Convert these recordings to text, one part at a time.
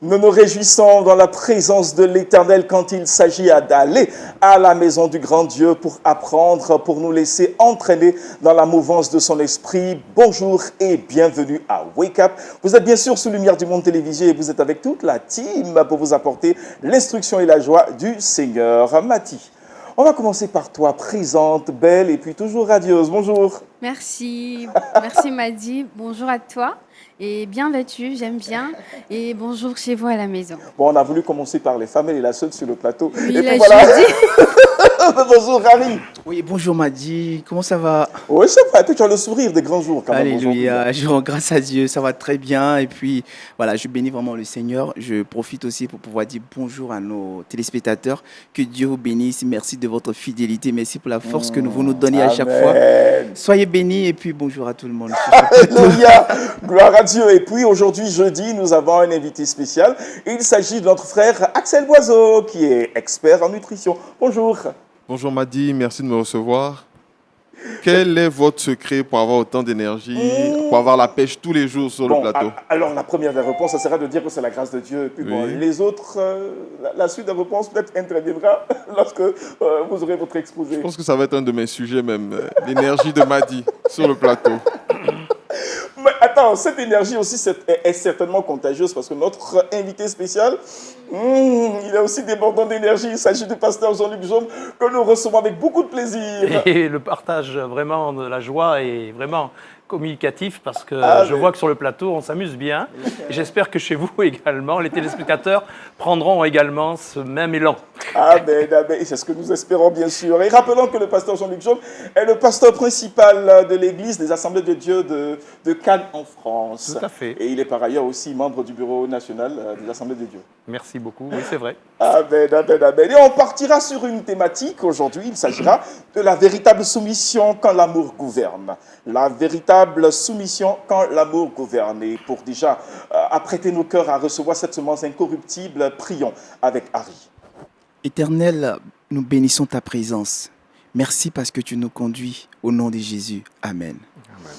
Nous nous réjouissons dans la présence de l'Éternel quand il s'agit d'aller à la maison du grand Dieu pour apprendre, pour nous laisser entraîner dans la mouvance de son esprit. Bonjour et bienvenue à Wake Up. Vous êtes bien sûr sous Lumière du Monde télévisé et vous êtes avec toute la team pour vous apporter l'instruction et la joie du Seigneur. Mati, on va commencer par toi, présente, belle et puis toujours radieuse. Bonjour. Merci Madi. Bonjour à toi. Et bien vêtue, j'aime bien. Et bonjour chez vous à la maison. Bon, on a voulu commencer par les femmes, elle est la seule sur le plateau. Oui, et la puis voilà. Bonjour Harry. Oui, bonjour Madi, comment ça va? Oui, c'est vrai, tu as le sourire des grands jours quand même. Alléluia, je rends grâce à Dieu, ça va très bien. Et puis voilà, je bénis vraiment le Seigneur. Je profite aussi pour pouvoir dire bonjour à nos téléspectateurs. Que Dieu vous bénisse, merci de votre fidélité, merci pour la force que vous nous donnez à chaque fois. Soyez bénis et puis bonjour à tout le monde. Alléluia, gloire à Dieu. Et puis aujourd'hui, jeudi, nous avons un invité spécial. Il s'agit de notre frère Axel Boiseau, qui est expert en nutrition. Bonjour. Bonjour Madi, merci de me recevoir. Quel est votre secret pour avoir autant d'énergie, pour avoir la pêche tous les jours sur le plateau? Alors la première des réponses, ça sera de dire que c'est la grâce de Dieu. Et puis bon, les autres, la suite des réponses peut-être interviendra lorsque vous aurez votre exposé. Je pense que ça va être un de mes sujets même, l'énergie de Madi sur le plateau. Mais attends, cette énergie aussi est certainement contagieuse parce que notre invité spécial, il est aussi débordant d'énergie. Il s'agit du pasteur Jean-Luc Jaume que nous recevons avec beaucoup de plaisir. Et le partage vraiment de la joie est vraiment communicatif parce que je vois que sur le plateau, on s'amuse bien. Et j'espère que chez vous également, les téléspectateurs prendront également ce même élan. Amen, amen. C'est ce que nous espérons bien sûr. Et rappelons que le pasteur Jean-Luc Jaume est le pasteur principal de l'église des Assemblées de Dieu de Cannes en France. Tout à fait. Et il est par ailleurs aussi membre du bureau national des Assemblées de Dieu. Merci beaucoup, oui c'est vrai. Amen, amen, amen. Et on partira sur une thématique aujourd'hui. Il s'agira de la véritable soumission quand l'amour gouverne. La véritable soumission quand l'amour gouverne. Et pour déjà apprêter nos cœurs à recevoir cette semence incorruptible, prions avec Harry. Éternel, nous bénissons ta présence. Merci parce que tu nous conduis au nom de Jésus. Amen. Amen.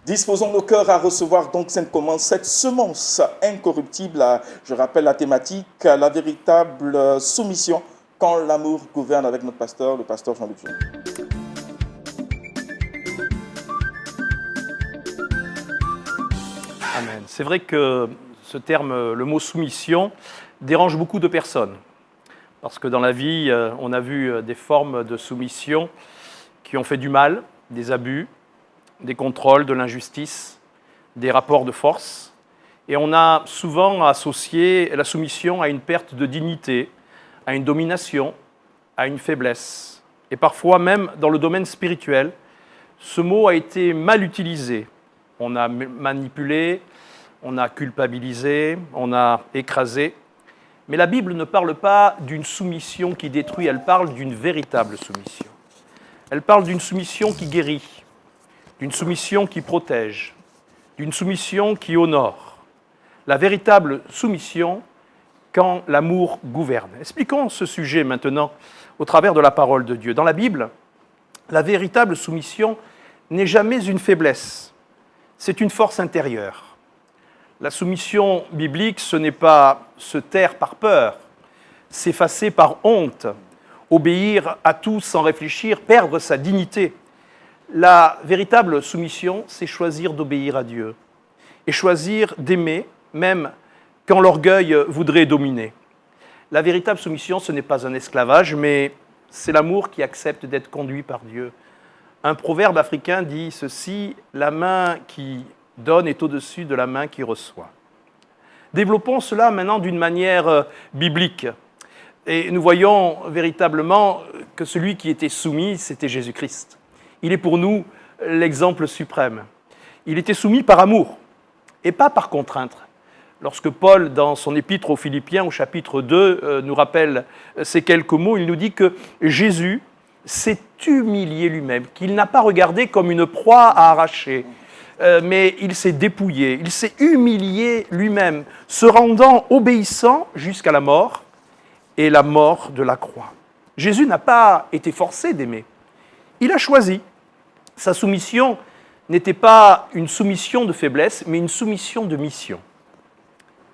Disposons nos cœurs à recevoir donc cette semence incorruptible. Je rappelle la thématique, la véritable soumission quand l'amour gouverne avec notre pasteur, le pasteur Jean-Luc Jaume. Amen. C'est vrai que ce terme, le mot soumission, dérange beaucoup de personnes. Parce que dans la vie, on a vu des formes de soumission qui ont fait du mal, des abus, des contrôles, de l'injustice, des rapports de force. Et on a souvent associé la soumission à une perte de dignité, à une domination, à une faiblesse. Et parfois même dans le domaine spirituel, ce mot a été mal utilisé. On a manipulé, on a culpabilisé, on a écrasé. Mais la Bible ne parle pas d'une soumission qui détruit, elle parle d'une véritable soumission. Elle parle d'une soumission qui guérit, d'une soumission qui protège, d'une soumission qui honore. La véritable soumission quand l'amour gouverne. Expliquons ce sujet maintenant au travers de la parole de Dieu. Dans la Bible, la véritable soumission n'est jamais une faiblesse, c'est une force intérieure. La soumission biblique, ce n'est pas se taire par peur, s'effacer par honte, obéir à tout sans réfléchir, perdre sa dignité. La véritable soumission, c'est choisir d'obéir à Dieu et choisir d'aimer, même quand l'orgueil voudrait dominer. La véritable soumission, ce n'est pas un esclavage, mais c'est l'amour qui accepte d'être conduit par Dieu. Un proverbe africain dit ceci, la main qui donne est au-dessus de la main qui reçoit. Développons cela maintenant d'une manière biblique. Et nous voyons véritablement que celui qui était soumis, c'était Jésus-Christ. Il est pour nous l'exemple suprême. Il était soumis par amour et pas par contrainte. Lorsque Paul, dans son épître aux Philippiens, au chapitre 2, nous rappelle ces quelques mots, il nous dit que Jésus s'est humilié lui-même, qu'il n'a pas regardé comme une proie à arracher, mais il s'est dépouillé, il s'est humilié lui-même, se rendant obéissant jusqu'à la mort et la mort de la croix. Jésus n'a pas été forcé d'aimer, il a choisi. Sa soumission n'était pas une soumission de faiblesse, mais une soumission de mission.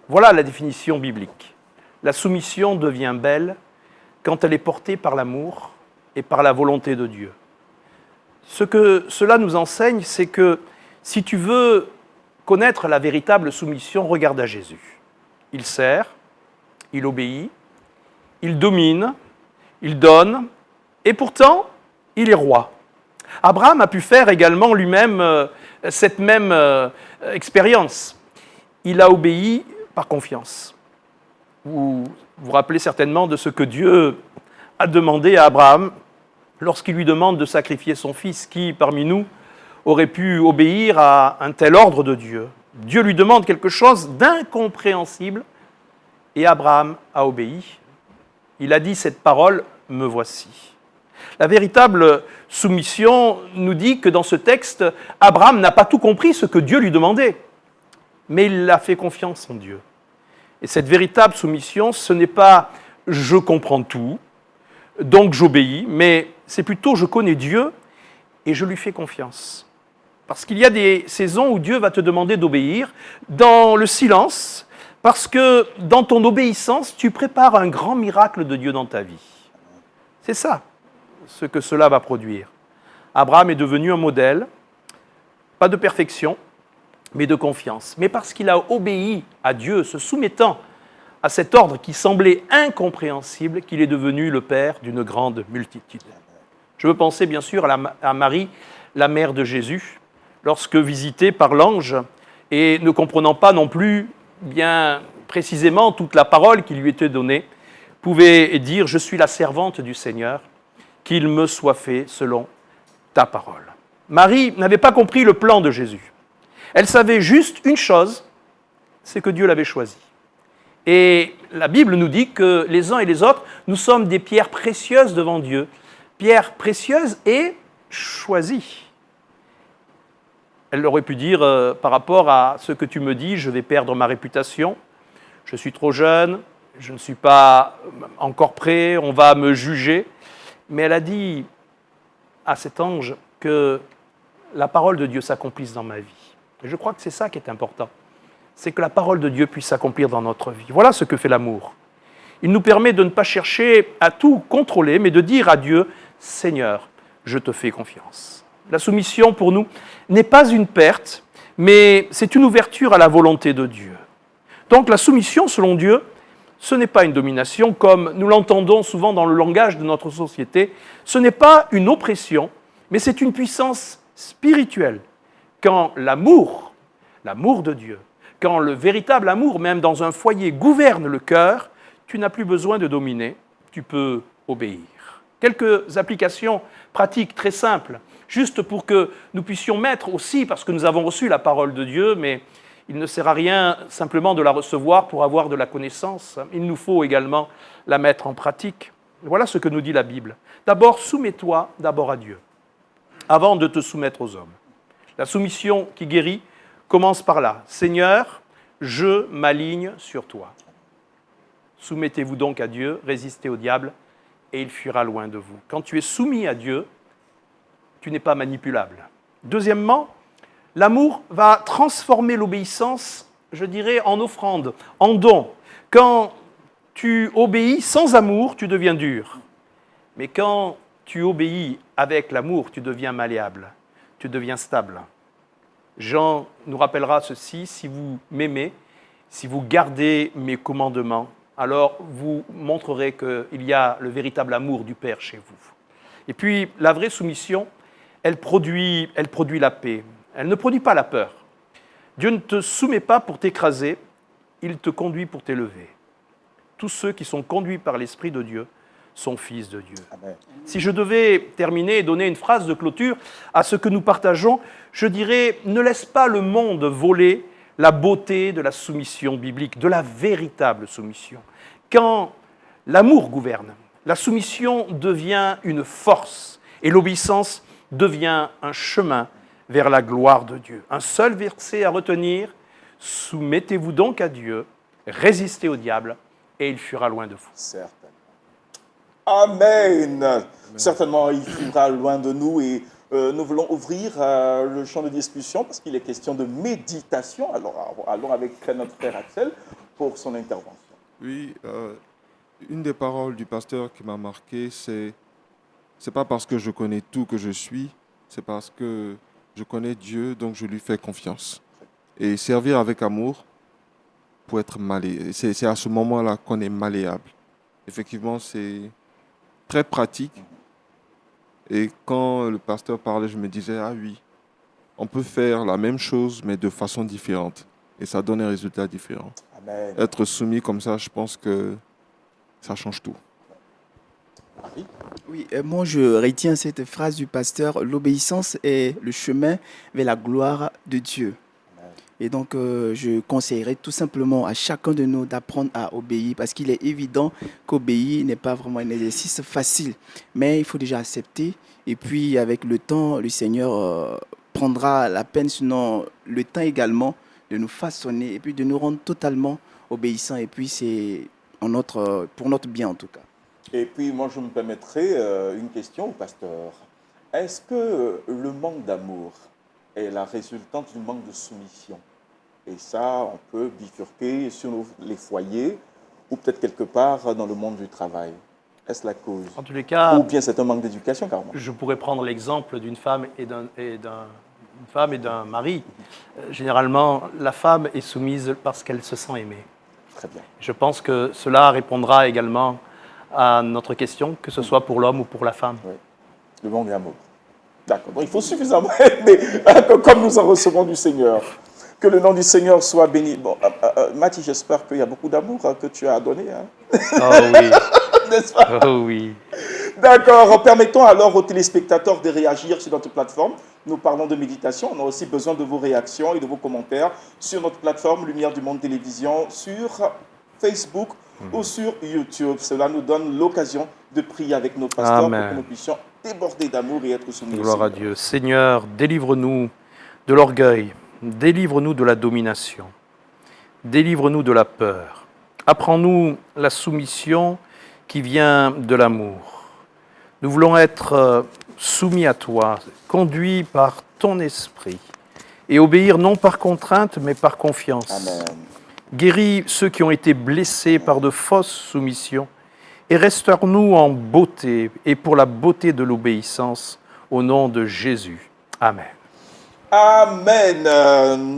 Voilà la définition biblique. La soumission devient belle quand elle est portée par l'amour et par la volonté de Dieu. Ce que cela nous enseigne, c'est que si tu veux connaître la véritable soumission, regarde à Jésus. Il sert, il obéit, il domine, il donne, et pourtant, il est roi. Abraham a pu faire également lui-même cette même expérience. Il a obéi par confiance. Vous vous rappelez certainement de ce que Dieu a demandé à Abraham lorsqu'il lui demande de sacrifier son fils. Qui, parmi nous, aurait pu obéir à un tel ordre de Dieu? Dieu lui demande quelque chose d'incompréhensible et Abraham a obéi. Il a dit cette parole, « Me voici ». La véritable soumission nous dit que dans ce texte, Abraham n'a pas tout compris ce que Dieu lui demandait, mais il a fait confiance en Dieu. Et cette véritable soumission, ce n'est pas « je comprends tout, donc j'obéis », mais c'est plutôt « je connais Dieu et je lui fais confiance ». Parce qu'il y a des saisons où Dieu va te demander d'obéir dans le silence, parce que dans ton obéissance, tu prépares un grand miracle de Dieu dans ta vie. C'est ça, ce que cela va produire. Abraham est devenu un modèle, pas de perfection, mais de confiance. Mais parce qu'il a obéi à Dieu, se soumettant à cet ordre qui semblait incompréhensible, qu'il est devenu le père d'une grande multitude. Je veux penser bien sûr à Marie, la mère de Jésus, lorsque visitée par l'ange et ne comprenant pas non plus bien précisément toute la parole qui lui était donnée, pouvait dire « Je suis la servante du Seigneur, qu'il me soit fait selon ta parole ». Marie n'avait pas compris le plan de Jésus. Elle savait juste une chose, c'est que Dieu l'avait choisi. Et la Bible nous dit que les uns et les autres, nous sommes des pierres précieuses devant Dieu. Pierres précieuses et choisies. Elle aurait pu dire, par rapport à ce que tu me dis, je vais perdre ma réputation, je suis trop jeune, je ne suis pas encore prêt, on va me juger. Mais elle a dit à cet ange que la parole de Dieu s'accomplisse dans ma vie. Et je crois que c'est ça qui est important. C'est que la parole de Dieu puisse s'accomplir dans notre vie. Voilà ce que fait l'amour. Il nous permet de ne pas chercher à tout contrôler, mais de dire à Dieu, Seigneur, je te fais confiance. La soumission, pour nous, n'est pas une perte, mais c'est une ouverture à la volonté de Dieu. Donc la soumission, selon Dieu, ce n'est pas une domination, comme nous l'entendons souvent dans le langage de notre société. Ce n'est pas une oppression, mais c'est une puissance spirituelle. Quand l'amour de Dieu, quand le véritable amour, même dans un foyer, gouverne le cœur, tu n'as plus besoin de dominer, tu peux obéir. Quelques applications pratiques très simples, juste pour que nous puissions mettre aussi, parce que nous avons reçu la parole de Dieu, mais il ne sert à rien simplement de la recevoir pour avoir de la connaissance. Il nous faut également la mettre en pratique. Voilà ce que nous dit la Bible. D'abord, soumets-toi d'abord à Dieu, avant de te soumettre aux hommes. La soumission qui guérit commence par là. Seigneur, je m'aligne sur toi. Soumettez-vous donc à Dieu, résistez au diable, et il fuira loin de vous. Quand tu es soumis à Dieu, tu n'es pas manipulable. Deuxièmement, l'amour va transformer l'obéissance, je dirais, en offrande, en don. Quand tu obéis sans amour, tu deviens dur. Mais quand tu obéis avec l'amour, tu deviens malléable, tu deviens stable. Jean nous rappellera ceci, si vous m'aimez, si vous gardez mes commandements, alors vous montrerez qu'il y a le véritable amour du Père chez vous. Et puis, la vraie soumission, elle produit la paix. Elle ne produit pas la peur. Dieu ne te soumet pas pour t'écraser, il te conduit pour t'élever. Tous ceux qui sont conduits par l'Esprit de Dieu sont fils de Dieu. Amen. Si je devais terminer et donner une phrase de clôture à ce que nous partageons, je dirais « Ne laisse pas le monde voler la beauté de la soumission biblique, de la véritable soumission. » Quand l'amour gouverne, la soumission devient une force et l'obéissance devient un chemin vers la gloire de Dieu. Un seul verset à retenir, « Soumettez-vous donc à Dieu, résistez au diable, et il fuira loin de vous. » Certainement. Amen. Certainement, il fuira loin de nous et nous voulons ouvrir le champ de discussion parce qu'il est question de méditation. Alors, allons avec notre frère Axel pour son intervention. Oui, une des paroles du pasteur qui m'a marqué, c'est pas parce que je connais tout que je suis, c'est parce que je connais Dieu, donc je lui fais confiance. Et servir avec amour pour être malléable. C'est à ce moment-là qu'on est malléable. Effectivement, c'est très pratique. Et quand le pasteur parlait, je me disais, ah oui, on peut faire la même chose, mais de façon différente. Et ça donne un résultat différent. Amen. Être soumis comme ça, je pense que ça change tout. Marie? Oui, moi je retiens cette phrase du pasteur, l'obéissance est le chemin vers la gloire de Dieu. Et donc je conseillerais tout simplement à chacun de nous d'apprendre à obéir parce qu'il est évident qu'obéir n'est pas vraiment un exercice facile. Mais il faut déjà accepter et puis avec le temps, le Seigneur prendra la peine, sinon le temps également, de nous façonner et puis de nous rendre totalement obéissants. Et puis c'est pour notre bien en tout cas. Et puis, moi, je me permettrai une question au pasteur. Est-ce que le manque d'amour est la résultante du manque de soumission? Et ça, on peut bifurquer sur les foyers ou peut-être quelque part dans le monde du travail. Est-ce la cause? En tous les cas, Ou bien c'est un manque d'éducation, carrément? je pourrais prendre l'exemple d'une femme et d'un mari. Généralement, la femme est soumise parce qu'elle se sent aimée. Très bien. Je pense que cela répondra également à notre question, que ce soit pour l'homme ou pour la femme. Oui. Le manque d'amour. D'accord. Donc, il faut suffisamment aimer, comme nous en recevons du Seigneur. Que le nom du Seigneur soit béni. Bon, Mathie, j'espère qu'il y a beaucoup d'amour que tu as donné. Hein? Oh oui. N'est-ce pas? Oh oui. D'accord. Permettons alors aux téléspectateurs de réagir sur notre plateforme. Nous parlons de méditation. On a aussi besoin de vos réactions et de vos commentaires sur notre plateforme Lumière du Monde Télévision, sur Facebook ou sur YouTube. Cela nous donne l'occasion de prier avec nos pasteurs Amen. pour que nous puissions déborder d'amour et être soumis au Gloire à Seigneur. Dieu. Seigneur, délivre-nous de l'orgueil, délivre-nous de la domination, délivre-nous de la peur. Apprends-nous la soumission qui vient de l'amour. Nous voulons être soumis à toi, conduits par ton esprit et obéir non par contrainte mais par confiance. Amen. Guéris ceux qui ont été blessés par de fausses soumissions et restaure-nous en beauté et pour la beauté de l'obéissance au nom de Jésus. Amen. Amen.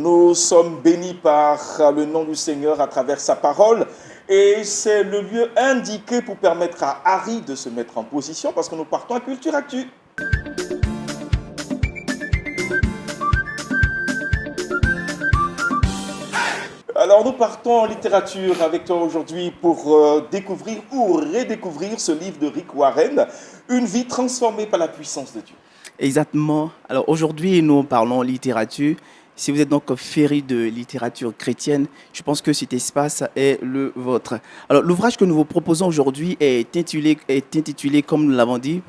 Nous sommes bénis par le nom du Seigneur à travers sa parole. Et c'est le lieu indiqué pour permettre à Harry de se mettre en position parce que nous partons à Culture Actu. Alors nous partons en littérature avec toi aujourd'hui pour découvrir ou redécouvrir ce livre de Rick Warren, Une vie transformée par la puissance de Dieu. Exactement. Alors aujourd'hui, nous parlons littérature. Si vous êtes donc féru de littérature chrétienne, je pense que cet espace est le vôtre. Alors l'ouvrage que nous vous proposons aujourd'hui est intitulé comme nous l'avons dit,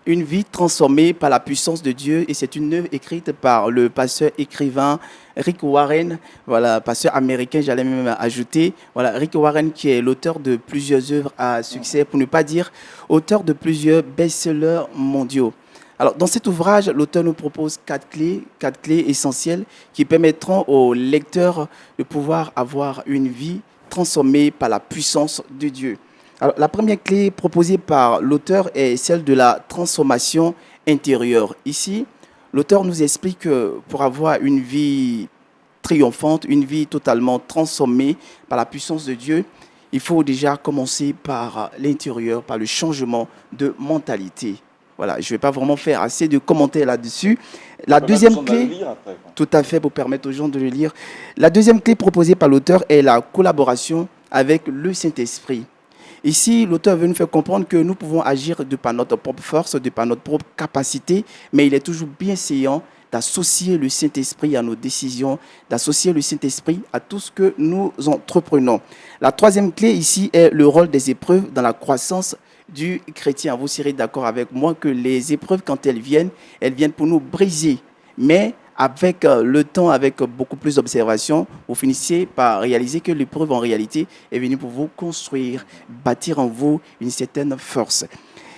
Une vie transformée par la puissance de Dieu. Et c'est une œuvre écrite par le pasteur écrivain Rick Warren, voilà, pasteur américain, j'allais même ajouter. Voilà, Rick Warren qui est l'auteur de plusieurs œuvres à succès, pour ne pas dire auteur de plusieurs best-sellers mondiaux. Alors, dans cet ouvrage, l'auteur nous propose quatre clés essentielles qui permettront aux lecteurs de pouvoir avoir une vie transformée par la puissance de Dieu. Alors, la première clé proposée par l'auteur est celle de la transformation intérieure. Ici, l'auteur nous explique que pour avoir une vie triomphante, une vie totalement transformée par la puissance de Dieu, il faut déjà commencer par l'intérieur, par le changement de mentalité. Voilà, je ne vais pas vraiment faire assez de commentaires là-dessus. La deuxième clé, tout à fait, pour permettre aux gens de le lire. La deuxième clé proposée par l'auteur est la collaboration avec le Saint-Esprit. Ici, l'auteur veut nous faire comprendre que nous pouvons agir de par notre propre force, de par notre propre capacité, mais il est toujours bienséant d'associer le Saint-Esprit à nos décisions, d'associer le Saint-Esprit à tout ce que nous entreprenons. La troisième clé ici est le rôle des épreuves dans la croissance du chrétien. Vous serez d'accord avec moi que les épreuves, quand elles viennent pour nous briser. Mais avec le temps, avec beaucoup plus d'observation, vous finissez par réaliser que l'épreuve, en réalité, est venue pour vous construire, bâtir en vous une certaine force.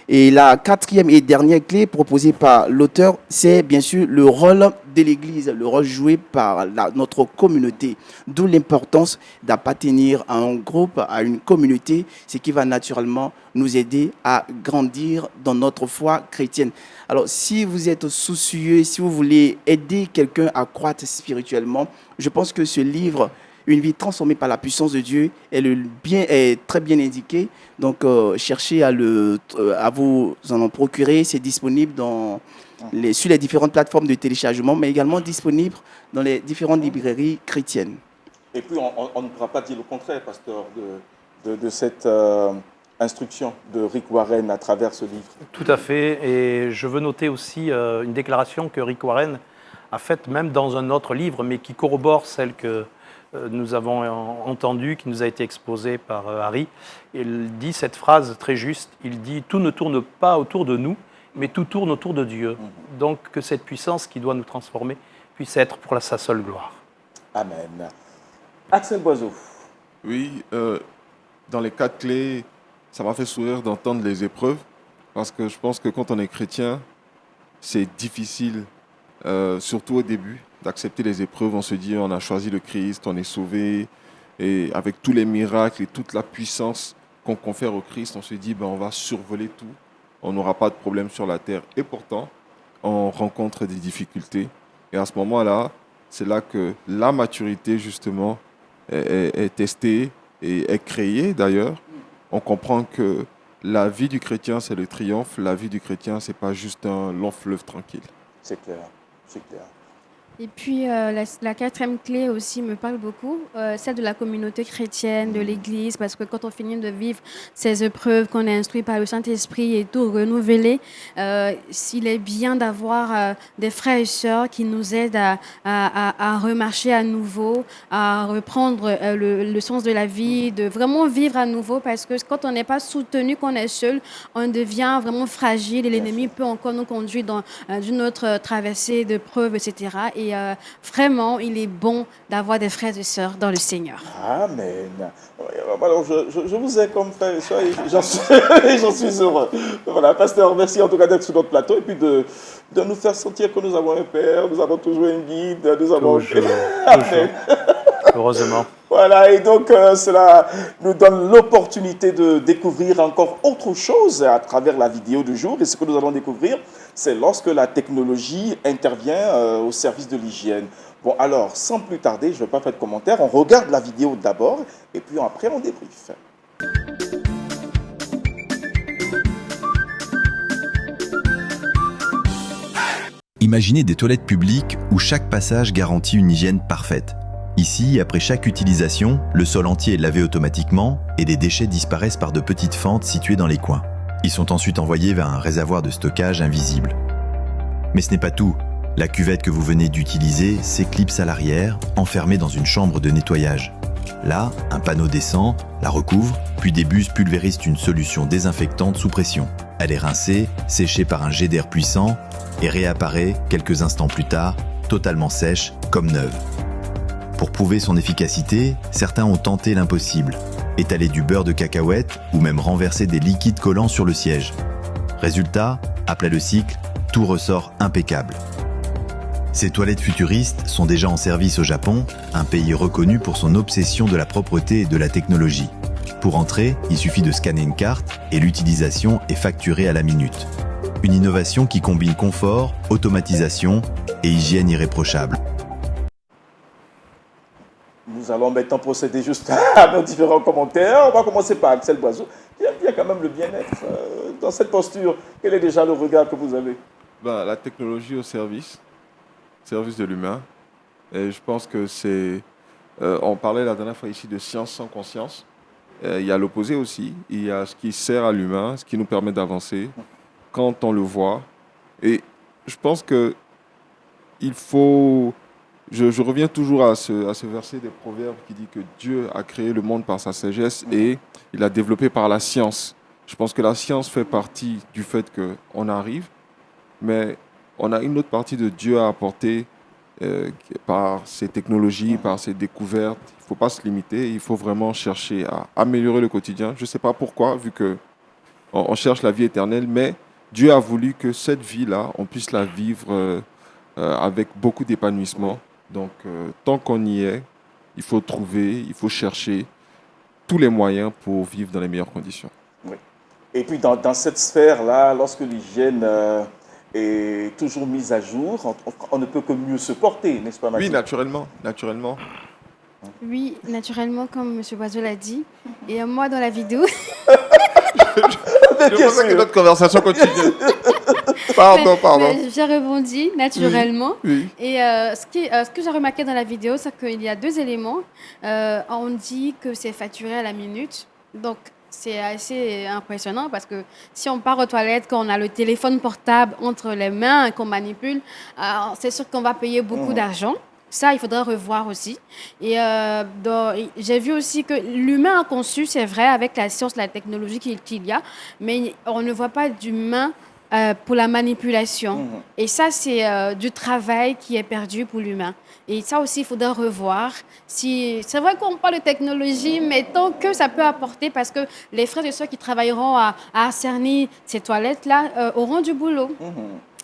Et la quatrième et dernière clé proposée par l'auteur, c'est bien sûr le rôle de l'Église, le rôle joué par notre communauté. D'où l'importance d'appartenir à un groupe, à une communauté, ce qui va naturellement nous aider à grandir dans notre foi chrétienne. Alors, si vous êtes soucieux, si vous voulez aider quelqu'un à croître spirituellement, je pense que ce livre, Une vie transformée par la puissance de Dieu, est très bien indiqué. Donc, cherchez à vous en procurer. C'est disponible sur les différentes plateformes de téléchargement, mais également disponible dans les différentes librairies chrétiennes. Et puis, on ne pourra pas dire le contraire, pasteur, de cette instruction de Rick Warren à travers ce livre. Tout à fait. Et je veux noter aussi une déclaration que Rick Warren a faite même dans un autre livre, mais qui corrobore celle que nous avons entendue, qui nous a été exposée par Harry. Il dit cette phrase très juste, il dit « Tout ne tourne pas autour de nous, mais tout tourne autour de Dieu. » Donc que cette puissance qui doit nous transformer puisse être pour sa seule gloire. Amen. Axel Boiseau. Oui, dans les 4 clés, ça m'a fait sourire d'entendre les épreuves, parce que je pense que quand on est chrétien, c'est difficile, surtout au début, d'accepter les épreuves. On se dit, on a choisi le Christ, on est sauvé, et avec tous les miracles et toute la puissance qu'on confère au Christ, on se dit, on va survoler tout, on n'aura pas de problème sur la terre. Et pourtant, on rencontre des difficultés. Et à ce moment-là, c'est là que la maturité, justement, est testée et est créée, d'ailleurs. On comprend que la vie du chrétien, c'est le triomphe. La vie du chrétien, ce n'est pas juste un long fleuve tranquille. C'est clair, c'est clair. Et puis la quatrième clé aussi me parle beaucoup, celle de la communauté chrétienne, de l'Église, parce que quand on finit de vivre ces épreuves, qu'on est instruit par le Saint-Esprit et tout renouvelé, s'il est bien d'avoir des frères et sœurs qui nous aident à remarcher à nouveau, à reprendre le sens de la vie, de vraiment vivre à nouveau, parce que quand on n'est pas soutenu, qu'on est seul, on devient vraiment fragile et l'ennemi peut encore nous conduire dans une autre traversée de preuves, etc. Et vraiment, il est bon d'avoir des frères et sœurs dans le Seigneur. Amen. Alors, je vous ai comme frère et sœur et j'en suis heureux. Voilà, pasteur, merci en tout cas d'être sur notre plateau et puis de nous faire sentir que nous avons un Père, nous avons toujours un guide, nous avons... Toujours. Heureusement. Voilà, et donc cela nous donne l'opportunité de découvrir encore autre chose à travers la vidéo du jour. Et ce que nous allons découvrir, c'est lorsque la technologie intervient au service de l'hygiène. Bon, alors, sans plus tarder, je ne vais pas faire de commentaires, on regarde la vidéo d'abord, et puis après, on débriefe. Imaginez des toilettes publiques où chaque passage garantit une hygiène parfaite. Ici, après chaque utilisation, le sol entier est lavé automatiquement et des déchets disparaissent par de petites fentes situées dans les coins. Ils sont ensuite envoyés vers un réservoir de stockage invisible. Mais ce n'est pas tout. La cuvette que vous venez d'utiliser s'éclipse à l'arrière, enfermée dans une chambre de nettoyage. Là, un panneau descend, la recouvre, puis des bus pulvérisent une solution désinfectante sous pression. Elle est rincée, séchée par un jet d'air puissant et réapparaît quelques instants plus tard, totalement sèche, comme neuve. Pour prouver son efficacité, certains ont tenté l'impossible, étaler du beurre de cacahuète ou même renverser des liquides collants sur le siège. Résultat, après le cycle, tout ressort impeccable. Ces toilettes futuristes sont déjà en service au Japon, un pays reconnu pour son obsession de la propreté et de la technologie. Pour entrer, il suffit de scanner une carte et l'utilisation est facturée à la minute. Une innovation qui combine confort, automatisation et hygiène irréprochable. Nous allons maintenant procéder juste à nos différents commentaires. On va commencer par Axel Boiseau. Il y a quand même le bien-être dans cette posture. Quel est déjà le regard que vous avez? La technologie au service de l'humain. Et je pense que c'est... on parlait la dernière fois ici de science sans conscience. Il y a l'opposé aussi. Il y a ce qui sert à l'humain, ce qui nous permet d'avancer quand on le voit. Et je pense que il faut... Je reviens toujours à ce verset des Proverbes qui dit que Dieu a créé le monde par sa sagesse et il a développé par la science. Je pense que la science fait partie du fait qu'on arrive, mais on a une autre partie de Dieu à apporter par ses technologies, par ses découvertes. Il ne faut pas se limiter, il faut vraiment chercher à améliorer le quotidien. Je ne sais pas pourquoi, vu qu'on on cherche la vie éternelle, mais Dieu a voulu que cette vie-là, on puisse la vivre avec beaucoup d'épanouissement. Donc, tant qu'on y est, il faut trouver, il faut chercher tous les moyens pour vivre dans les meilleures conditions. Oui. Et puis, dans cette sphère-là, lorsque l'hygiène est toujours mise à jour, on ne peut que mieux se porter, n'est-ce pas, Mathilde? Oui, naturellement, naturellement. Oui, naturellement, comme M. Boiseau l'a dit. Et moi, dans la vidéo, Je pensais que notre conversation continue. Pardon. mais j'ai rebondi naturellement. Oui. Et ce que j'ai remarqué dans la vidéo, c'est qu'il y a deux éléments. On dit que c'est facturé à la minute. Donc, c'est assez impressionnant parce que si on part aux toilettes, quand on a le téléphone portable entre les mains qu'on manipule, c'est sûr qu'on va payer beaucoup d'argent. Ça, il faudra revoir aussi. Et j'ai vu aussi que l'humain a conçu, c'est vrai, avec la science, la technologie qu'il y a, mais on ne voit pas d'humain pour la manipulation. Et ça, c'est du travail qui est perdu pour l'humain. Et ça aussi, il faudra revoir. C'est vrai qu'on parle de technologie, mais tant que ça peut apporter, parce que les frères et sœurs qui travailleront à cerner ces toilettes-là auront du boulot.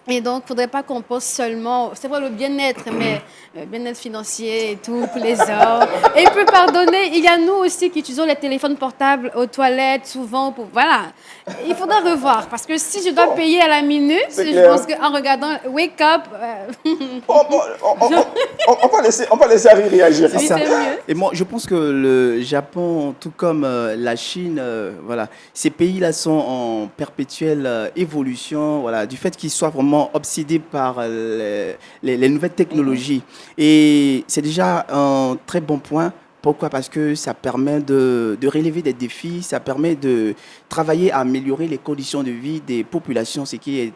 Et donc, il ne faudrait pas qu'on pense seulement, c'est vrai, le bien-être, mais le bien-être financier et tout, pour les hommes. Et puis, pardonnez, il y a nous aussi qui utilisons les téléphones portables aux toilettes, souvent. Voilà. Il faudra revoir, parce que si je dois payer à la minute, je pense qu'en regardant Wake Up... On va laisser Harry réagir. Oui, c'est mieux. Et moi, je pense que le Japon, tout comme la Chine, voilà, ces pays-là sont en perpétuelle évolution, voilà, du fait qu'ils soient vraiment obsédés par les nouvelles technologies. Et c'est déjà un très bon point. Pourquoi? Parce que ça permet de relever des défis, ça permet de travailler à améliorer les conditions de vie des populations, ce qui est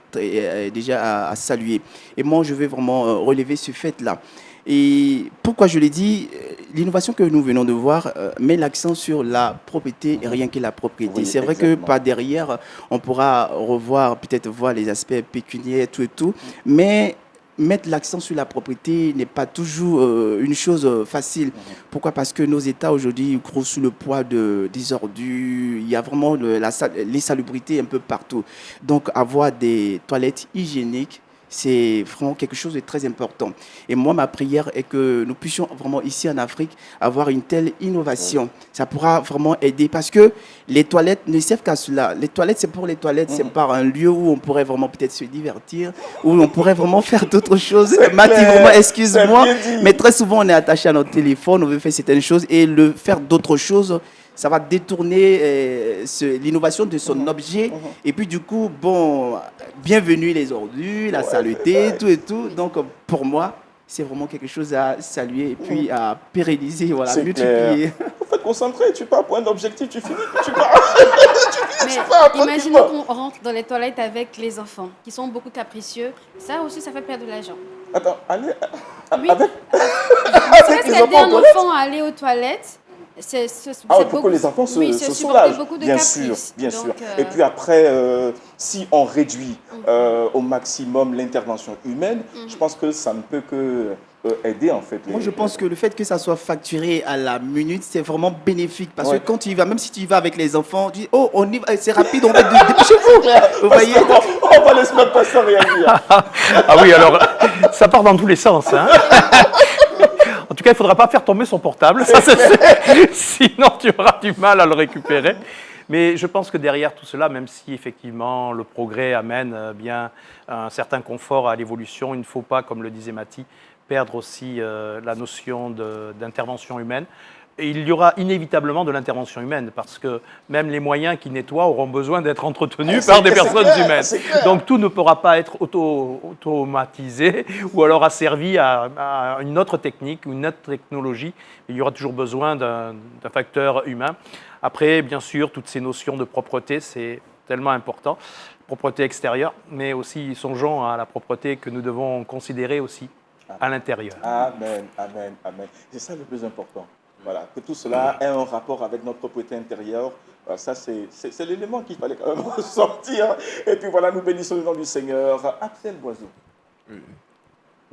déjà à saluer. Et moi, je vais vraiment relever ce fait-là. Et pourquoi je l'ai dit, l'innovation que nous venons de voir met l'accent sur la propriété et rien que la propriété. Oui, c'est vrai exactement. que par derrière, on pourra revoir, peut-être voir les aspects pécuniaires, tout et tout, mais mettre l'accent sur la propriété n'est pas toujours une chose facile. Pourquoi? Parce que nos États aujourd'hui croient sous le poids des ordures, il y a vraiment l'insalubrité un peu partout. Donc avoir des toilettes hygiéniques, c'est vraiment quelque chose de très important. Et moi, ma prière est que nous puissions vraiment ici en Afrique avoir une telle innovation. Ça pourra vraiment aider parce que les toilettes ne servent qu'à cela. Les toilettes, c'est pour les toilettes, c'est pas un lieu où on pourrait vraiment peut-être se divertir, où on pourrait vraiment faire d'autres choses. Mathie, vraiment, excuse-moi, mais très souvent, on est attaché à notre téléphone, on veut faire certaines choses et le faire d'autres choses, ça va détourner l'innovation de son objet. Et puis, du coup, bon, bienvenue les ordures, la saleté, tout et tout. Donc, pour moi, c'est vraiment quelque chose à saluer et puis à pérenniser, voilà, C'est multiplier. clair. Il faut être concentré, tu pars pour un objectif, tu finis, tu pars. Mais imaginez qu'on rentre dans les toilettes avec les enfants, qui sont beaucoup capricieux. Ça aussi, ça fait perdre de l'argent. Attends, allez, Oui. avec... Est-ce les qu'aider enfants un aux toilettes enfant à aller aux toilettes, pour que les enfants oui, se c'est supporter soulagent. beaucoup de Bien caprices. sûr, bien Donc, sûr. Et puis après, si on réduit au maximum l'intervention humaine, je pense que ça ne peut que aider en fait. Moi, je pense que le fait que ça soit facturé à la minute, c'est vraiment bénéfique. Parce que quand tu y vas, même si tu y vas avec les enfants, tu dis, oh, on y va, c'est rapide, on va dépêchez-vous. Vous voyez? On va laisser notre pasteur réagir. Ah oui, alors, ça part dans tous les sens. Hein. En tout cas, il ne faudra pas faire tomber son portable, ça, sinon tu auras du mal à le récupérer. Mais je pense que derrière tout cela, même si effectivement le progrès amène bien un certain confort à l'évolution, il ne faut pas, comme le disait Mathie, perdre aussi la notion d'intervention humaine. Et il y aura inévitablement de l'intervention humaine, parce que même les moyens qui nettoient auront besoin d'être entretenus par des personnes humaines. Donc tout ne pourra pas être automatisé ou alors asservi à une autre technique ou une autre technologie. Il y aura toujours besoin d'un facteur humain. Après, bien sûr, toutes ces notions de propreté, c'est tellement important. Propreté extérieure, mais aussi songeons à la propreté que nous devons considérer aussi à l'intérieur. Amen, amen, amen. C'est ça le plus important. Voilà, que tout cela ait un rapport avec notre propriété intérieure. Voilà, ça, c'est l'élément qu'il fallait quand même ressortir. Et puis voilà, nous bénissons le nom du Seigneur. Axel Boiseau, Oui,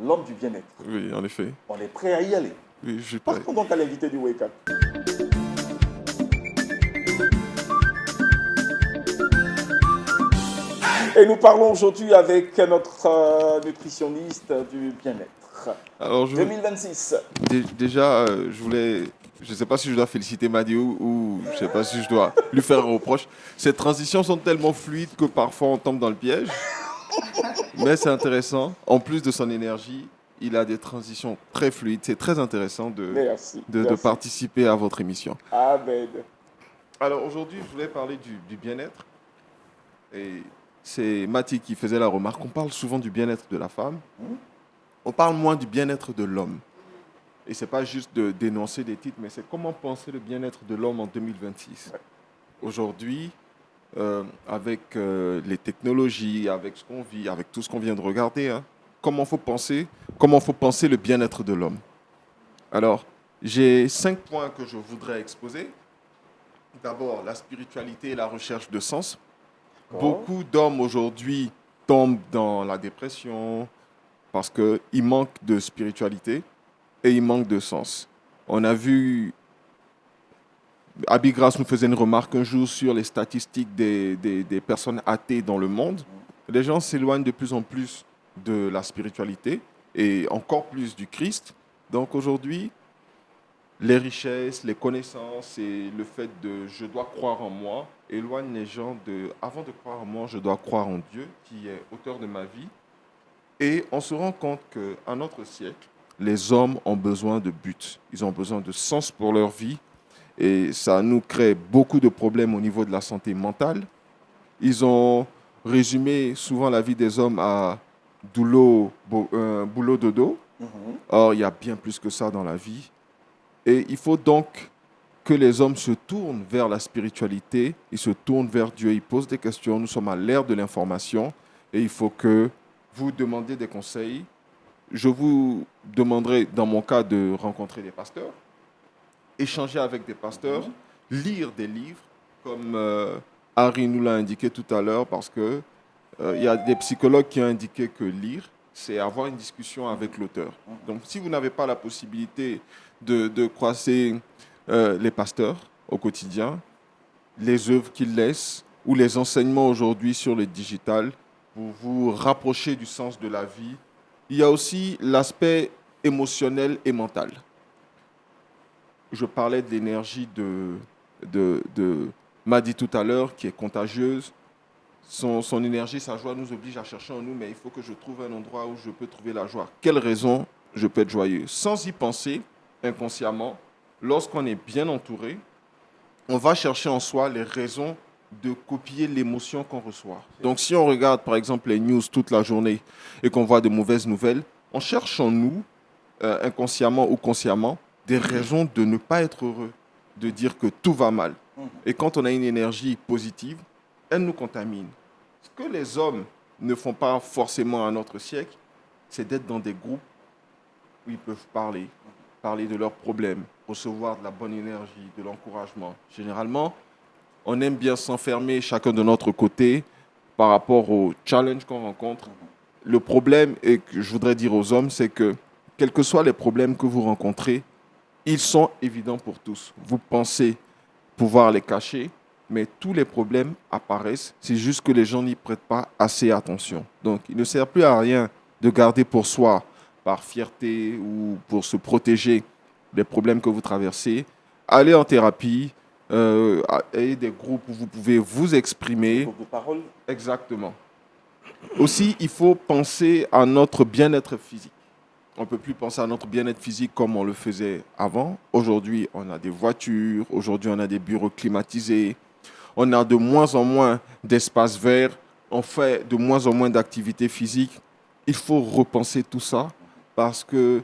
l'homme du bien-être. oui, en effet. On est prêt à y aller. Oui, je suis prêt. Partons donc à l'invité du Wake Up. Et nous parlons aujourd'hui avec notre nutritionniste du bien-être. Alors, 2026. déjà, je ne sais pas si je dois féliciter Madi ou je ne sais pas si je dois lui faire un reproche. Ces transitions sont tellement fluides que parfois on tombe dans le piège. Mais c'est intéressant. En plus de son énergie, il a des transitions très fluides. C'est très intéressant de participer à votre émission. Amen. Alors aujourd'hui, je voulais parler du bien-être. Et c'est Mati qui faisait la remarque. On parle souvent du bien-être de la femme. On parle moins du bien-être de l'homme. Et ce n'est pas juste de dénoncer des titres, mais c'est comment penser le bien-être de l'homme en 2026. Ouais. Aujourd'hui, avec les technologies, avec ce qu'on vit, avec tout ce qu'on vient de regarder, hein, comment faut penser le bien-être de l'homme. Alors, j'ai 5 points que je voudrais exposer. D'abord, la spiritualité et la recherche de sens. Beaucoup d'hommes aujourd'hui tombent dans la dépression parce qu'ils manquent de spiritualité et ils manquent de sens. On a vu, Abigras nous faisait une remarque un jour sur les statistiques des personnes athées dans le monde. Les gens s'éloignent de plus en plus de la spiritualité et encore plus du Christ. Donc aujourd'hui, les richesses, les connaissances et le fait de « je dois croire en moi » éloignent les gens de « avant de croire en moi, je dois croire en Dieu qui est auteur de ma vie ». Et on se rend compte qu'à notre siècle, les hommes ont besoin de but, ils ont besoin de sens pour leur vie et ça nous crée beaucoup de problèmes au niveau de la santé mentale. Ils ont résumé souvent la vie des hommes à boulot, dodo. Or, il y a bien plus que ça dans la vie. Et il faut donc que les hommes se tournent vers la spiritualité, ils se tournent vers Dieu, ils posent des questions. Nous sommes à l'ère de l'information et il faut que vous demandiez des conseils. Je vous demanderai, dans mon cas, de rencontrer des pasteurs, échanger avec des pasteurs, lire des livres, comme Harry nous l'a indiqué tout à l'heure, parce qu'il y a des psychologues qui ont indiqué que lire, c'est avoir une discussion avec l'auteur. Donc, si vous n'avez pas la possibilité de croiser les pasteurs au quotidien, les œuvres qu'ils laissent ou les enseignements aujourd'hui sur le digital pour vous rapprocher du sens de la vie. Il y a aussi l'aspect émotionnel et mental. Je parlais de l'énergie de Madi tout à l'heure, qui est contagieuse. Son énergie, sa joie nous oblige à chercher en nous, mais il faut que je trouve un endroit où je peux trouver la joie. Quelle raison je peux être joyeux? Sans y penser, inconsciemment, lorsqu'on est bien entouré, on va chercher en soi les raisons de copier l'émotion qu'on reçoit. Donc si on regarde par exemple les news toute la journée et qu'on voit de mauvaises nouvelles, on cherche en nous, inconsciemment ou consciemment, des raisons de ne pas être heureux, de dire que tout va mal. Et quand on a une énergie positive, elle nous contamine. Ce que les hommes ne font pas forcément à notre siècle, c'est d'être dans des groupes où ils peuvent parler de leurs problèmes, recevoir de la bonne énergie, de l'encouragement. Généralement, on aime bien s'enfermer chacun de notre côté par rapport aux challenges qu'on rencontre. Le problème, et que je voudrais dire aux hommes, c'est que quels que soient les problèmes que vous rencontrez, ils sont évidents pour tous. Vous pensez pouvoir les cacher, mais tous les problèmes apparaissent. C'est juste que les gens n'y prêtent pas assez attention. Donc, il ne sert plus à rien de garder pour soi, par fierté ou pour se protéger des problèmes que vous traversez. Allez en thérapie, ayez des groupes où vous pouvez vous exprimer. Groupe de parole. Exactement. Aussi, il faut penser à notre bien-être physique. On ne peut plus penser à notre bien-être physique comme on le faisait avant. Aujourd'hui, on a des voitures, aujourd'hui, on a des bureaux climatisés, on a de moins en moins d'espaces verts, on fait de moins en moins d'activités physiques. Il faut repenser tout ça parce que,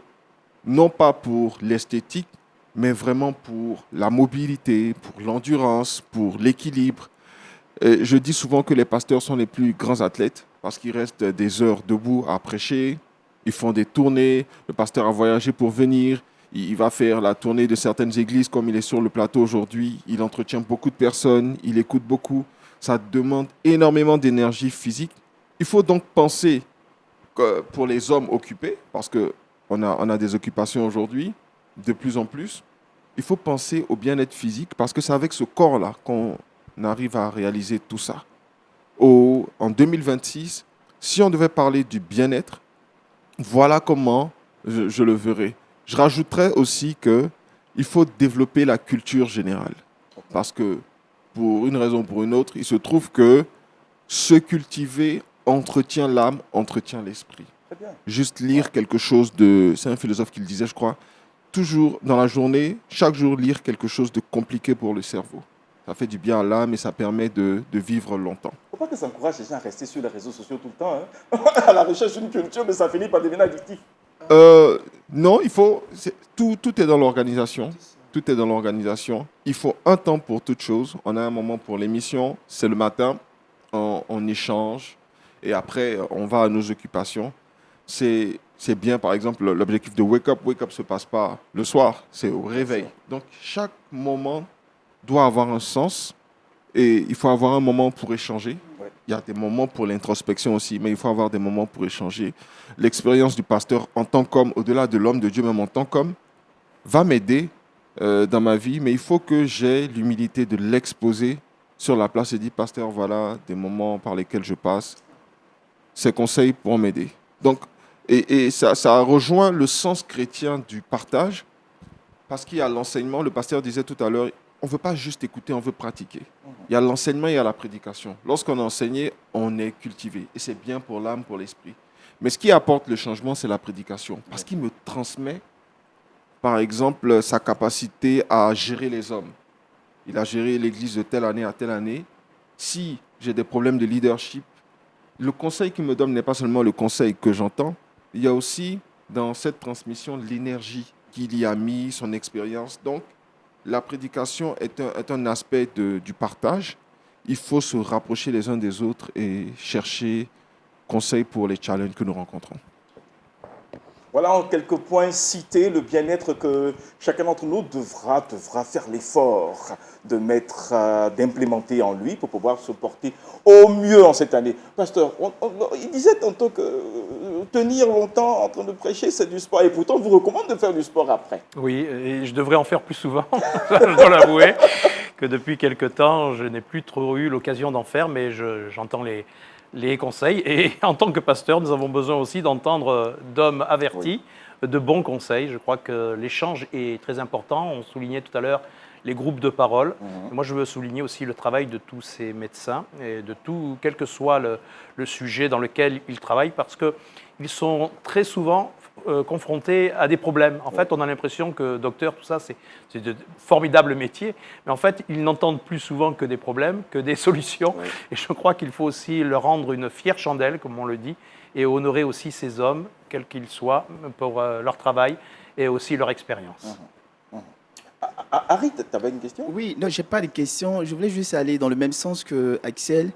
non pas pour l'esthétique, mais vraiment pour la mobilité, pour l'endurance, pour l'équilibre. Et je dis souvent que les pasteurs sont les plus grands athlètes parce qu'ils restent des heures debout à prêcher. Ils font des tournées. Le pasteur a voyagé pour venir. Il va faire la tournée de certaines églises comme il est sur le plateau aujourd'hui. Il entretient beaucoup de personnes. Il écoute beaucoup. Ça demande énormément d'énergie physique. Il faut donc penser que pour les hommes occupés, parce qu'on a des occupations aujourd'hui, de plus en plus, il faut penser au bien-être physique parce que c'est avec ce corps-là qu'on arrive à réaliser tout ça. en 2026, si on devait parler du bien-être, voilà comment je le verrais. Je rajouterais aussi qu'il faut développer la culture générale. Parce que, pour une raison ou pour une autre, il se trouve que se cultiver entretient l'âme, entretient l'esprit. Très bien. Juste lire quelque chose de... C'est un philosophe qui le disait, je crois. Toujours dans la journée, chaque jour, lire quelque chose de compliqué pour le cerveau. Ça fait du bien à l'âme et ça permet de vivre longtemps. Il ne faut pas que ça encourage les gens à rester sur les réseaux sociaux tout le temps, hein, à la recherche d'une culture, mais ça finit par devenir addictif. Non, tout est dans l'organisation. Tout est dans l'organisation. Il faut un temps pour toute chose. On a un moment pour l'émission, c'est le matin, on échange et après on va à nos occupations. C'est bien, par exemple, l'objectif de Wake Up. Wake Up ne se passe pas le soir, c'est au réveil. Donc chaque moment doit avoir un sens et il faut avoir un moment pour échanger. Ouais. Il y a des moments pour l'introspection aussi, mais il faut avoir des moments pour échanger. L'expérience du pasteur en tant qu'homme, au-delà de l'homme de Dieu, même en tant qu'homme, va m'aider dans ma vie, mais il faut que j'ai l'humilité de l'exposer sur la place et dire, pasteur, voilà des moments par lesquels je passe. Ces conseils pourront m'aider. Donc, et ça rejoint le sens chrétien du partage, parce qu'il y a l'enseignement, le pasteur disait tout à l'heure, on ne veut pas juste écouter, on veut pratiquer. Il y a l'enseignement et il y a la prédication. Lorsqu'on a enseigné, on est cultivé. Et c'est bien pour l'âme, pour l'esprit. Mais ce qui apporte le changement, c'est la prédication. Parce qu'il me transmet, par exemple, sa capacité à gérer les hommes. Il a géré l'Église de telle année à telle année. Si j'ai des problèmes de leadership, le conseil qu'il me donne n'est pas seulement le conseil que j'entends. Il y a aussi, dans cette transmission, l'énergie qu'il y a mis, son expérience. Donc, la prédication est un aspect du partage. Il faut se rapprocher les uns des autres et chercher conseil pour les challenges que nous rencontrons. Voilà en quelques points cités le bien-être que chacun d'entre nous devra faire l'effort d'implémenter en lui pour pouvoir se porter au mieux en cette année. Pasteur, il disait tantôt que tenir longtemps en train de prêcher, c'est du sport. Et pourtant, on vous recommande de faire du sport après. Oui, et je devrais en faire plus souvent, je dois l'avouer, que depuis quelque temps, je n'ai plus trop eu l'occasion d'en faire, mais j'entends les conseils. Et en tant que pasteur, nous avons besoin aussi d'entendre d'hommes avertis, de bons conseils. Je crois que l'échange est très important. On soulignait tout à l'heure les groupes de parole. Moi, je veux souligner aussi le travail de tous ces médecins, et de tout, quel que soit le sujet dans lequel ils travaillent, parce qu'ils sont très souvent confrontés à des problèmes. En fait, on a l'impression que docteur, tout ça, c'est de formidables métiers, mais en fait, ils n'entendent plus souvent que des problèmes, que des solutions. Oui. Et je crois qu'il faut aussi leur rendre une fière chandelle, comme on le dit, et honorer aussi ces hommes, quels qu'ils soient, pour leur travail et aussi leur expérience. Harry, tu avais une question? Oui, non, je n'ai pas de question. Je voulais juste aller dans le même sens que Axel.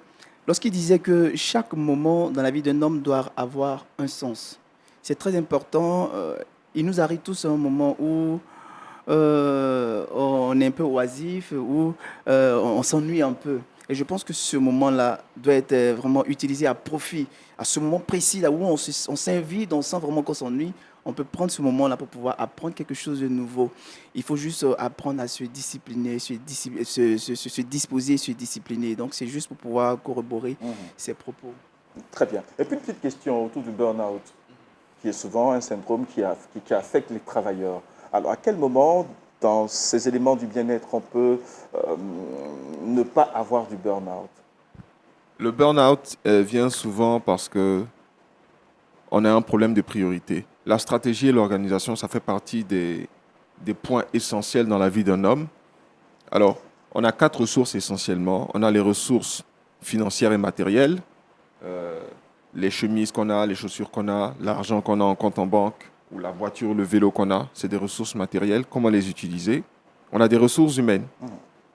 Lorsqu'il disait que chaque moment dans la vie d'un homme doit avoir un sens. C'est très important. Il nous arrive tous à un moment où on est un peu oisif, où on s'ennuie un peu. Et je pense que ce moment-là doit être vraiment utilisé à profit. À ce moment précis, là où on s'invite, on sent vraiment qu'on s'ennuie, on peut prendre ce moment-là pour pouvoir apprendre quelque chose de nouveau. Il faut juste apprendre à se discipliner, se disposer, se discipliner. Donc, c'est juste pour pouvoir corroborer ces propos. Très bien. Et puis, une petite question autour du burn-out, qui est souvent un syndrome qui affecte les travailleurs. Alors, à quel moment, dans ces éléments du bien-être, on peut ne pas avoir du burn-out? Le burn-out vient souvent parce qu'on a un problème de priorité. La stratégie et l'organisation, ça fait partie des points essentiels dans la vie d'un homme. Alors, on a 4 ressources essentiellement. On a les ressources financières et matérielles, les chemises qu'on a, les chaussures qu'on a, l'argent qu'on a en compte en banque, ou la voiture, le vélo qu'on a. C'est des ressources matérielles. Comment les utiliser? On a des ressources humaines.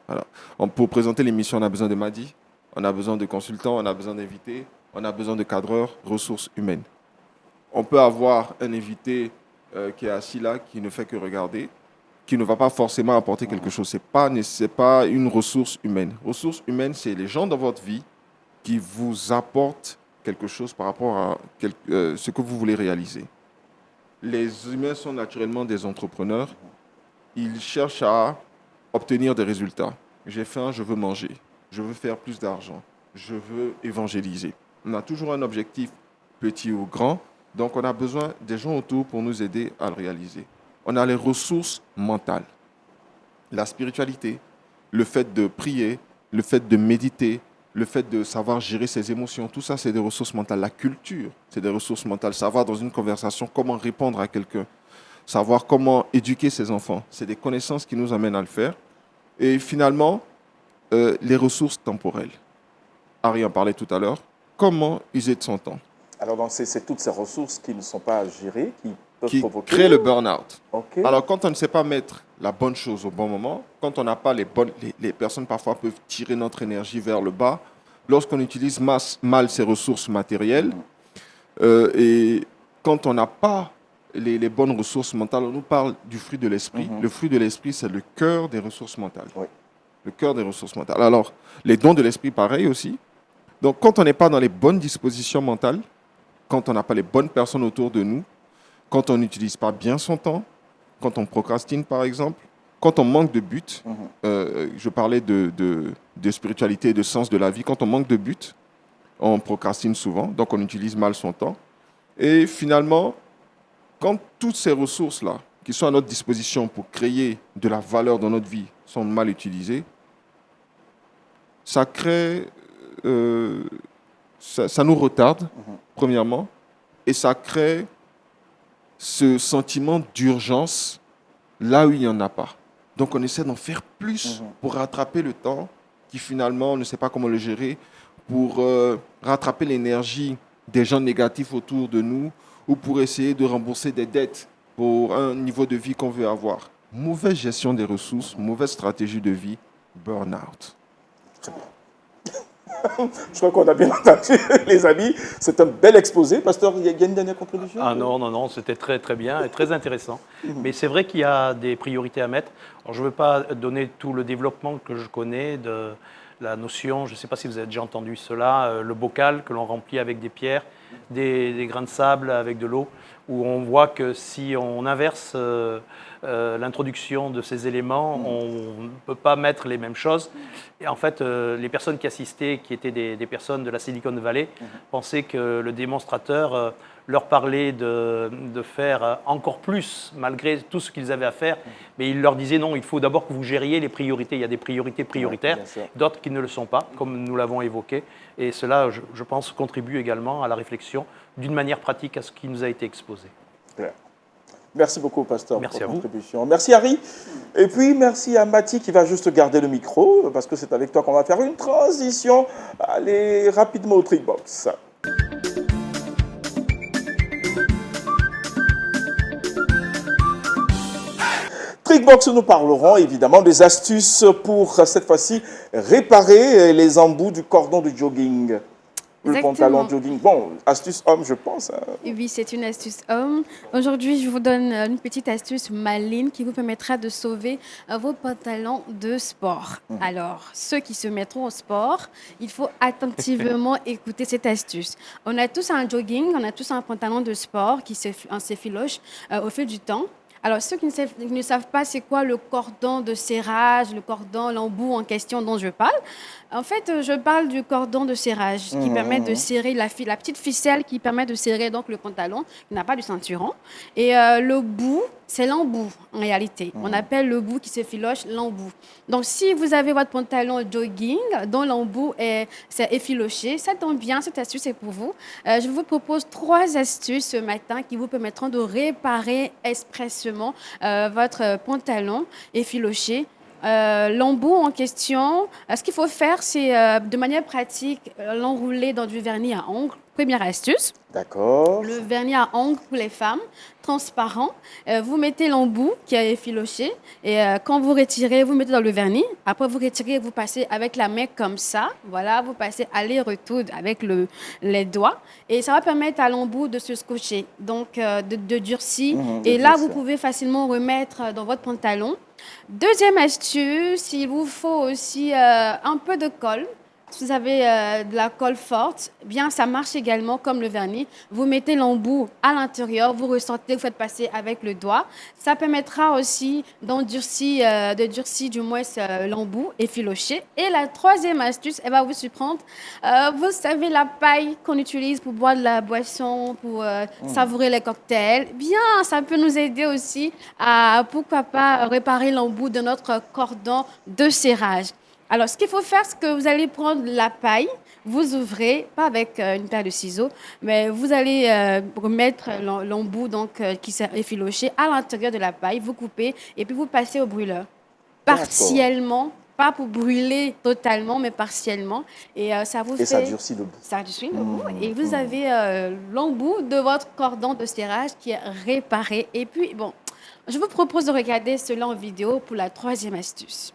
Voilà. Pour présenter l'émission, on a besoin de Madi, on a besoin de consultants, on a besoin d'invités, on a besoin de cadreurs, ressources humaines. On peut avoir un invité qui est assis là, qui ne fait que regarder, qui ne va pas forcément apporter quelque chose. Ce n'est pas une ressource humaine. Ressources humaines, c'est les gens dans votre vie qui vous apportent quelque chose par rapport à ce que vous voulez réaliser. Les humains sont naturellement des entrepreneurs. Ils cherchent à obtenir des résultats. J'ai faim, je veux manger. Je veux faire plus d'argent. je veux évangéliser. On a toujours un objectif, petit ou grand, donc on a besoin des gens autour pour nous aider à le réaliser. On a les ressources mentales, la spiritualité, le fait de prier, le fait de méditer, le fait de savoir gérer ses émotions, tout ça, c'est des ressources mentales. La culture, c'est des ressources mentales. Savoir dans une conversation comment répondre à quelqu'un, savoir comment éduquer ses enfants, c'est des connaissances qui nous amènent à le faire. Et finalement, les ressources temporelles. Harry en parlait tout à l'heure. Comment user de son temps? Alors, donc, c'est toutes ces ressources qui ne sont pas gérées, qui peuvent Qui provoquer... crée le burn-out. Ok. Alors, quand on ne sait pas mettre la bonne chose au bon moment, quand on n'a pas les bonnes... Les personnes, parfois, peuvent tirer notre énergie vers le bas. Lorsqu'on utilise mal ces ressources matérielles, et quand on n'a pas les bonnes ressources mentales, on nous parle du fruit de l'esprit. Le fruit de l'esprit, c'est le cœur des ressources mentales. Oui. Le cœur des ressources mentales. Alors, les dons de l'esprit, pareil aussi. Donc, quand on n'est pas dans les bonnes dispositions mentales, quand on n'a pas les bonnes personnes autour de nous, quand on n'utilise pas bien son temps, quand on procrastine, par exemple, quand on manque de but, je parlais de spiritualité et de sens de la vie, quand on manque de but, on procrastine souvent, donc on utilise mal son temps. Et finalement, quand toutes ces ressources-là, qui sont à notre disposition pour créer de la valeur dans notre vie, sont mal utilisées, ça crée... ça nous retarde, premièrement, et ça crée ce sentiment d'urgence là où il n'y en a pas. Donc, on essaie d'en faire plus pour rattraper le temps qui, finalement, on ne sait pas comment le gérer, pour rattraper l'énergie des gens négatifs autour de nous ou pour essayer de rembourser des dettes pour un niveau de vie qu'on veut avoir. Mauvaise gestion des ressources, mauvaise stratégie de vie, burn-out. Je crois qu'on a bien entendu, les amis. C'est un bel exposé. Pasteur, il y a une dernière contribution? Ah non, c'était très très bien et très intéressant. Mais c'est vrai qu'il y a des priorités à mettre. Alors, je ne veux pas donner tout le développement que je connais de la notion, je ne sais pas si vous avez déjà entendu cela, le bocal que l'on remplit avec des pierres, des grains de sable avec de l'eau, où on voit que si on inverse l'introduction de ces éléments, on ne peut pas mettre les mêmes choses. Et en fait, les personnes qui assistaient, qui étaient des personnes de la Silicon Valley, pensaient que le démonstrateur leur parlait de faire encore plus, malgré tout ce qu'ils avaient à faire. Mais il leur disait non, il faut d'abord que vous gériez les priorités. Il y a des priorités prioritaires, d'autres qui ne le sont pas, comme nous l'avons évoqué. Et cela, je pense, contribue également à la réflexion d'une manière pratique à ce qui nous a été exposé. Claire. Merci beaucoup, Pasteur, merci pour votre contribution. Merci, Harry. Et puis, merci à Mathie qui va juste garder le micro, parce que c'est avec toi qu'on va faire une transition. Allez, rapidement au Trickbox. Trickbox, nous parlerons évidemment des astuces pour, cette fois-ci, réparer les embouts du cordon de jogging. Le pantalon jogging. Bon, astuce homme, je pense. Oui, c'est une astuce homme. Aujourd'hui, je vous donne une petite astuce maligne qui vous permettra de sauver vos pantalons de sport. Alors, ceux qui se mettront au sport, il faut attentivement écouter cette astuce. On a tous un jogging, on a tous un pantalon de sport qui s'effiloche au fil du temps. Alors, ceux qui ne savent pas c'est quoi le cordon de serrage, le cordon, l'embout en question dont je parle, en fait, je parle du cordon de serrage qui permet de serrer la petite ficelle qui permet de serrer donc le pantalon, qui n'a pas de ceinturon. Et le bout, c'est l'embout en réalité. On appelle le bout qui s'effiloche l'embout. Donc, si vous avez votre pantalon jogging dont l'embout c'est effiloché, ça tombe bien, cette astuce est pour vous. Je vous propose 3 astuces ce matin qui vous permettront de réparer expressément votre pantalon effiloché. L'embout en question, ce qu'il faut faire, c'est de manière pratique l'enrouler dans du vernis à ongles. Première astuce. D'accord. Le vernis à ongles pour les femmes, transparent. Vous mettez l'embout qui est effiloché et quand vous retirez, vous mettez dans le vernis. Après, vous retirez, vous passez avec la main comme ça. Voilà, vous passez aller-retour avec les doigts et ça va permettre à l'embout de se scotcher, donc de durcir. Et là, vous pouvez facilement remettre dans votre pantalon. Deuxième astuce, il vous faut aussi un peu de colle. Si vous avez de la colle forte, eh bien, ça marche également comme le vernis. Vous mettez l'embout à l'intérieur, vous ressentez, vous faites passer avec le doigt. Ça permettra aussi de durcir du moins l'embout effiloché. Et la troisième astuce, elle va vous surprendre. Vous savez, la paille qu'on utilise pour boire de la boisson, pour savourer les cocktails, bien, ça peut nous aider aussi à, pourquoi pas, réparer l'embout de notre cordon de serrage. Alors, ce qu'il faut faire, c'est que vous allez prendre la paille, vous ouvrez, pas avec une paire de ciseaux, mais vous allez remettre l'embout qui s'est effiloché à l'intérieur de la paille, vous coupez et puis vous passez au brûleur. Partiellement, pas pour brûler totalement, mais partiellement. Et ça vous fait... ça durcit le bout. Ça durcit le bout. Et vous avez l'embout de votre cordon de serrage qui est réparé. Et puis, bon, je vous propose de regarder cela en vidéo pour la troisième astuce.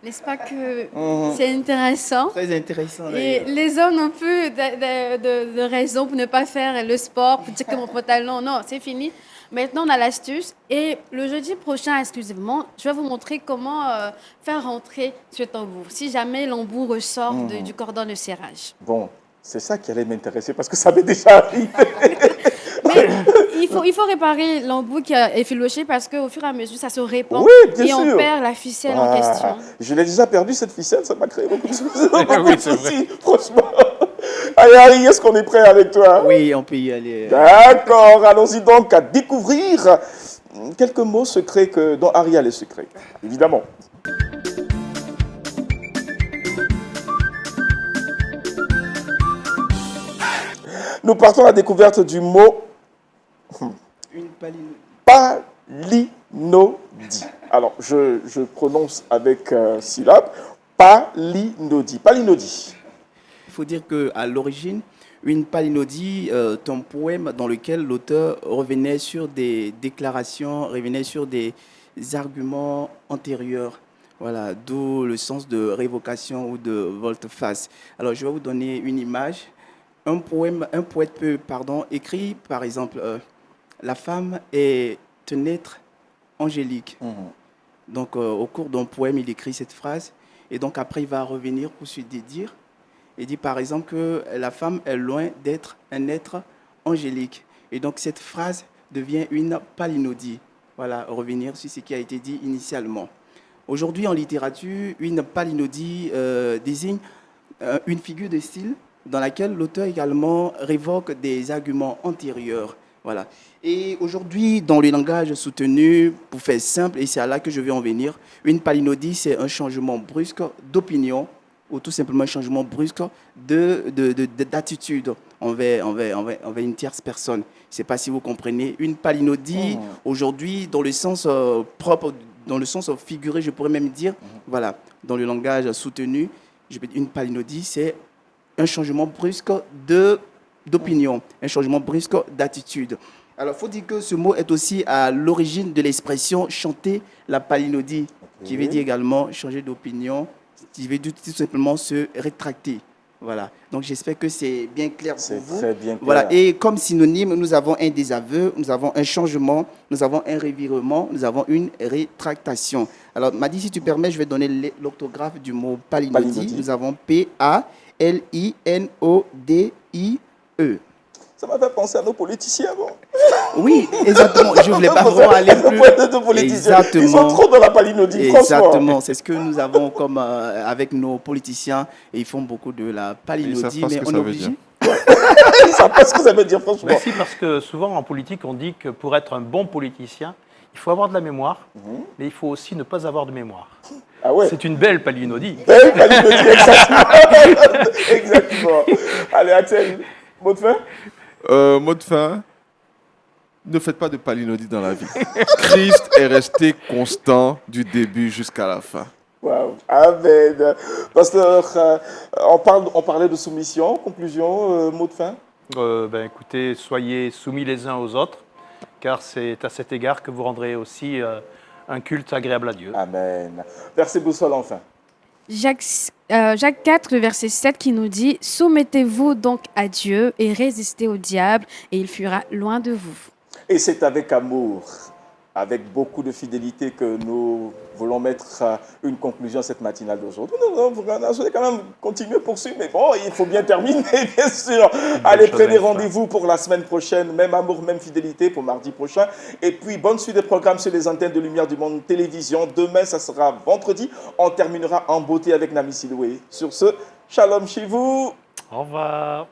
N'est-ce pas que c'est intéressant? Très intéressant. Et d'ailleurs. les hommes n'ont plus de raison pour ne pas faire le sport, pour dire que mon pantalon, non, c'est fini. Maintenant, on a l'astuce. Et le jeudi prochain, exclusivement, je vais vous montrer comment faire rentrer cet embout, si jamais l'embout ressort du cordon de serrage. Bon, c'est ça qui allait m'intéresser parce que ça m'est déjà arrivé. Mais il faut réparer l'embout qui est effiloché parce qu'au fur et à mesure, ça se répand Oui, bien et on sûr. perd la ficelle en question. Je l'ai déjà perdu cette ficelle, ça m'a créé beaucoup de soucis. Oui, c'est vrai. Franchement. Allez, Harry, est-ce qu'on est prêt avec toi? Oui, on peut y aller. D'accord, allons-y donc à découvrir quelques mots secrets dont Harry a les secrets, évidemment. Nous partons à la découverte du mot Une paline. palinodie. Alors, je prononce avec syllabe. Palinodie. Palinodie. Il faut dire qu'à l'origine, une palinodie est un poème dans lequel l'auteur revenait sur des déclarations, revenait sur des arguments antérieurs. Voilà, d'où le sens de révocation ou de volte-face. Alors, je vais vous donner une image. Un poète peut, écrire, par exemple, la femme est un être angélique. Donc, au cours d'un poème, il écrit cette phrase. Et donc, après, il va revenir pour se dédire. Il dit, par exemple, que la femme est loin d'être un être angélique. Et donc, cette phrase devient une palinodie. Voilà, revenir sur ce qui a été dit initialement. Aujourd'hui, en littérature, une palinodie désigne une figure de style dans laquelle l'auteur également révoque des arguments antérieurs. Voilà. Et aujourd'hui, dans le langage soutenu, pour faire simple, et c'est à là que je vais en venir, une palinodie, c'est un changement brusque d'opinion ou tout simplement un changement brusque d'attitude envers une tierce personne. Je ne sais pas si vous comprenez. Une palinodie, aujourd'hui, dans le sens propre, dans le sens figuré, je pourrais même dire, voilà, dans le langage soutenu, une palinodie, c'est un changement brusque d'opinion, un changement brusque d'attitude. Alors, il faut dire que ce mot est aussi à l'origine de l'expression chanter la palinodie, qui veut dire également changer d'opinion, qui veut dire tout simplement se rétracter. Voilà. Donc, j'espère que c'est bien clair pour vous. C'est très bien clair. Voilà. Et comme synonyme, nous avons un désaveu, nous avons un changement, nous avons un revirement, nous avons une rétractation. Alors, Madi, si tu permets, je vais donner l'orthographe du mot palinodie. Nous avons P-A-L-I-N-O-D-I-E. Ça m'a fait penser à nos politiciens, bon. Oui, exactement. Je ne voulais pas vraiment aller plus. Exactement. Ils sont trop dans la palinodie, exactement. franchement. C'est ce que nous avons comme avec nos politiciens. Et ils font beaucoup de la palinodie, mais on est obligé. Ils ne savent pas ce que ça veut dire, franchement. Ben si, parce que souvent en politique, on dit que pour être un bon politicien, il faut avoir de la mémoire, mais il faut aussi ne pas avoir de mémoire. Ah ouais. C'est une belle palinodie. Belle palinodie, exactement. Exactement. Allez, Axel, mot de fin? Mot de fin, ne faites pas de palinodie dans la vie. Christ est resté constant du début jusqu'à la fin. Wow. Amen. Pasteur, on parlait de soumission. Conclusion, mot de fin? Ben écoutez, soyez soumis les uns aux autres car c'est à cet égard que vous rendrez aussi un culte agréable à Dieu. Amen. Verset boussole enfin. Jacques 4, le verset 7 qui nous dit « Soumettez-vous donc à Dieu et résistez au diable, et il fuira loin de vous. » Et c'est avec amour, avec beaucoup de fidélité que nous voulons mettre une conclusion à cette matinale d'aujourd'hui. Nous allons quand même continuer, poursuivre, mais bon, il faut bien terminer, bien sûr. Allez, prenez rendez-vous pour la semaine prochaine, même amour, même fidélité pour mardi prochain. Et puis, bonne suite des programmes sur les antennes de Lumière du Monde Télévision. Demain, ça sera vendredi. On terminera en beauté avec Nami Siloué. Sur ce, shalom chez vous. Au revoir.